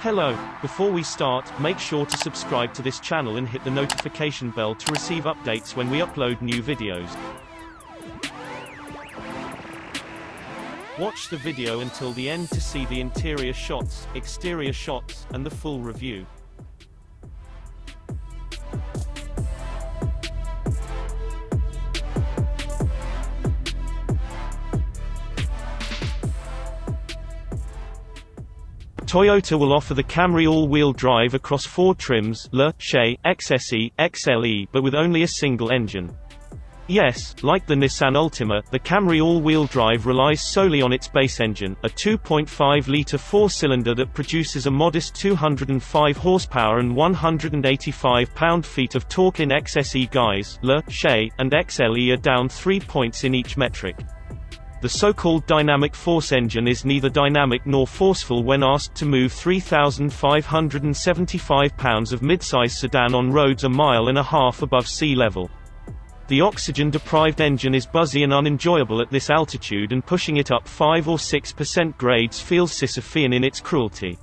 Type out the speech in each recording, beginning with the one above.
Hello, before we start, make sure to subscribe to this channel and hit the notification bell to receive updates when we upload new videos. Watch the video until the end to see the interior shots, exterior shots, and the full review. Toyota will offer the Camry all-wheel drive across 4 trims, LE, XE, XSE, XLE, but with only a single engine. Yes, like the Nissan Altima, the Camry all-wheel drive relies solely on its base engine, a 2.5-litre 4-cylinder that produces a modest 205 horsepower and 185 pound-feet of torque. In XSE guys, LE, XE, and XLE are down 3 points in each metric. The so-called dynamic force engine is neither dynamic nor forceful when asked to move 3,575 pounds of midsize sedan on roads a mile and a half above sea level. The oxygen-deprived engine is buzzy and unenjoyable at this altitude, and pushing it up 5 or 6% grades feels Sisyphean in its cruelty.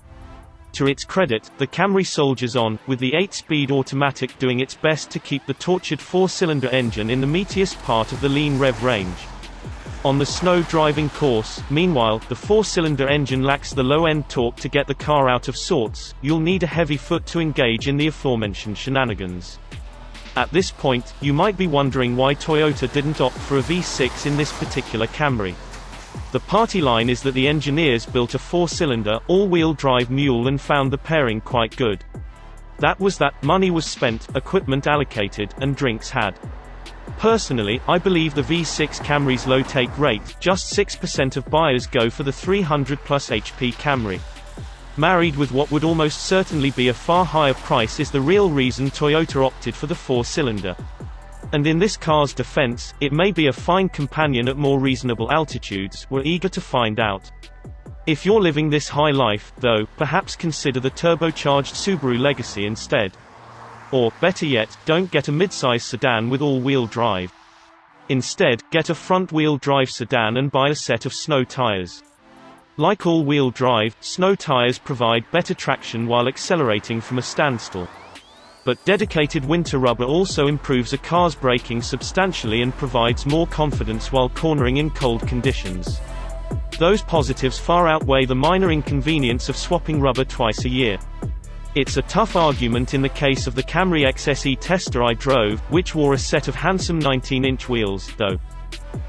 To its credit, the Camry soldiers on, with the 8-speed automatic doing its best to keep the tortured 4-cylinder engine in the meatiest part of the lean rev range. On the snow driving course, meanwhile, the 4-cylinder engine lacks the low-end torque to get the car out of sorts. You'll need a heavy foot to engage in the aforementioned shenanigans. At this point, you might be wondering why Toyota didn't opt for a V6 in this particular Camry. The party line is that the engineers built a 4-cylinder, all-wheel drive mule and found the pairing quite good. That was that. Money was spent, equipment allocated, and drinks had. Personally, I believe the V6 Camry's low take rate, just 6% of buyers go for the 300-plus HP Camry. Married with what would almost certainly be a far higher price is the real reason Toyota opted for the 4-cylinder. And in this car's defense, it may be a fine companion at more reasonable altitudes. We're eager to find out. If you're living this high life, though, perhaps consider the turbocharged Subaru Legacy instead. Or, better yet, don't get a midsize sedan with all-wheel drive. Instead, get a front-wheel drive sedan and buy a set of snow tires. Like all-wheel drive, snow tires provide better traction while accelerating from a standstill. But dedicated winter rubber also improves a car's braking substantially and provides more confidence while cornering in cold conditions. Those positives far outweigh the minor inconvenience of swapping rubber twice a year. It's a tough argument in the case of the Camry XSE tester I drove, which wore a set of handsome 19-inch wheels, though.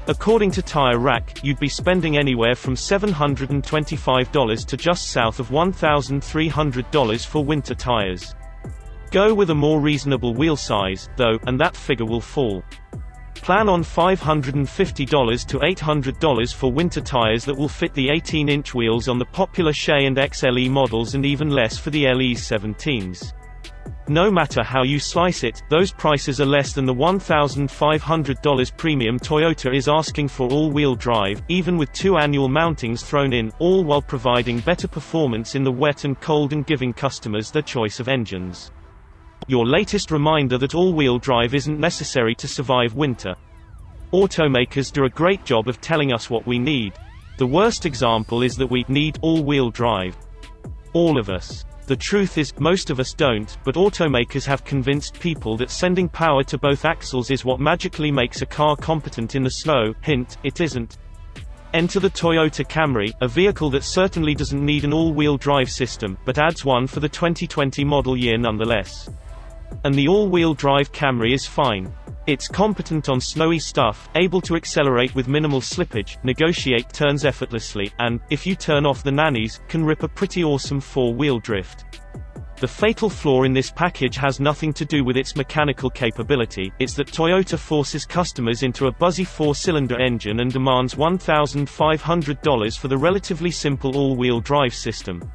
According to Tire Rack, you'd be spending anywhere from $725 to just south of $1,300 for winter tires. Go with a more reasonable wheel size, though, and that figure will fall. Plan on $550 to $800 for winter tires that will fit the 18-inch wheels on the popular XE and XLE models, and even less for the LE's 17s. No matter how you slice it, those prices are less than the $1,500 premium Toyota is asking for all-wheel drive, even with 2 annual mountings thrown in, all while providing better performance in the wet and cold and giving customers their choice of engines. Your latest reminder that all-wheel drive isn't necessary to survive winter. Automakers do a great job of telling us what we need. The worst example is that we need all-wheel drive. All of us. The truth is, most of us don't, but automakers have convinced people that sending power to both axles is what magically makes a car competent in the snow. Hint, it isn't. Enter the Toyota Camry, a vehicle that certainly doesn't need an all-wheel drive system, but adds one for the 2020 model year nonetheless. And the all-wheel drive Camry is fine. It's competent on snowy stuff, able to accelerate with minimal slippage, negotiate turns effortlessly, and, if you turn off the nannies, can rip a pretty awesome 4-wheel drift. The fatal flaw in this package has nothing to do with its mechanical capability. It's that Toyota forces customers into a buzzy 4-cylinder engine and demands $1,500 for the relatively simple all-wheel drive system.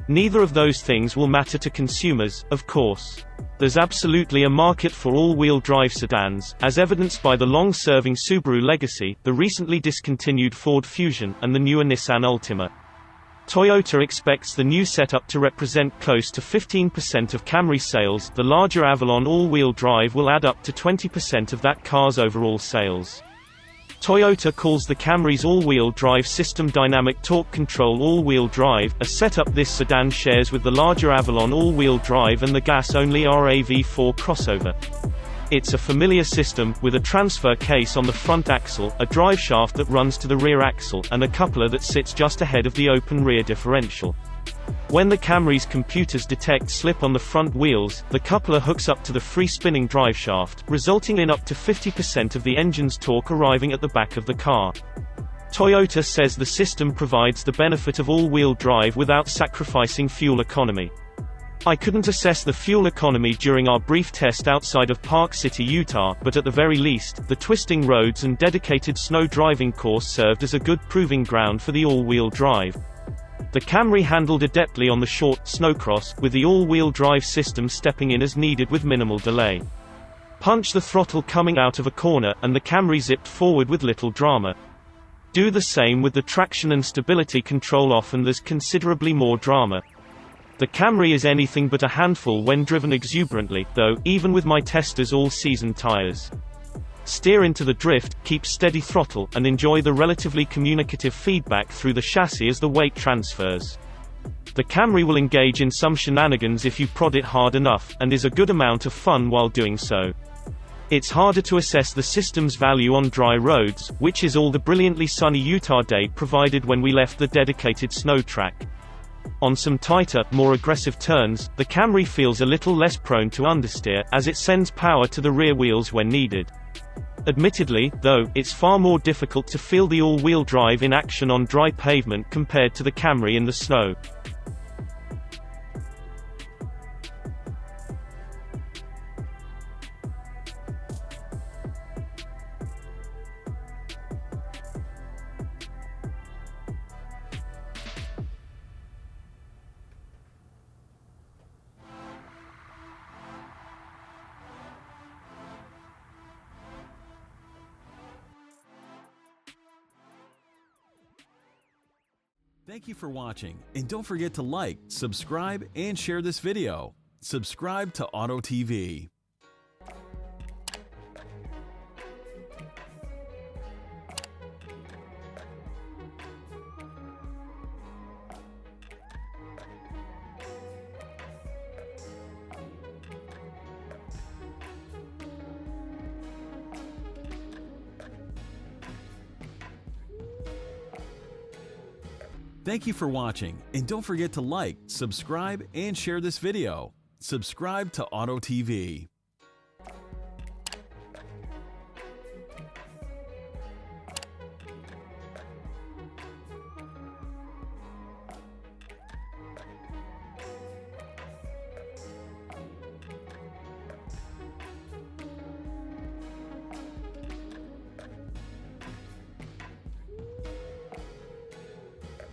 Neither of those things will matter to consumers, of course. There's absolutely a market for all-wheel drive sedans, as evidenced by the long-serving Subaru Legacy, the recently discontinued Ford Fusion, and the newer Nissan Altima. Toyota expects the new setup to represent close to 15% of Camry sales. The larger Avalon all-wheel drive will add up to 20% of that car's overall sales. Toyota calls the Camry's all-wheel drive system Dynamic Torque Control all-wheel drive, a setup this sedan shares with the larger Avalon all-wheel drive and the gas-only RAV4 crossover. It's a familiar system, with a transfer case on the front axle, a driveshaft that runs to the rear axle, and a coupler that sits just ahead of the open rear differential. When the Camry's computers detect slip on the front wheels, the coupler hooks up to the free-spinning driveshaft, resulting in up to 50% of the engine's torque arriving at the back of the car. Toyota says the system provides the benefit of all-wheel drive without sacrificing fuel economy. I couldn't assess the fuel economy during our brief test outside of Park City, Utah, but at the very least, the twisting roads and dedicated snow driving course served as a good proving ground for the all-wheel drive. The Camry handled adeptly on the short, snowcross, with the all-wheel drive system stepping in as needed with minimal delay. Punch the throttle coming out of a corner, and the Camry zipped forward with little drama. Do the same with the traction and stability control off and there's considerably more drama. The Camry is anything but a handful when driven exuberantly, though, even with my testers all-season tires. Steer into the drift, keep steady throttle, and enjoy the relatively communicative feedback through the chassis as the weight transfers. The Camry will engage in some shenanigans if you prod it hard enough, and is a good amount of fun while doing so. It's harder to assess the system's value on dry roads, which is all the brilliantly sunny Utah day provided when we left the dedicated snow track. On some tighter, more aggressive turns, the Camry feels a little less prone to understeer, as it sends power to the rear wheels when needed. Admittedly, though, it's far more difficult to feel the all-wheel drive in action on dry pavement compared to the Camry in the snow. Thank you for watching, and don't forget to like, subscribe, and share this video. Subscribe to Auto TV. Thank you for watching, and don't forget to like, subscribe, and share this video. Subscribe to Auto TV.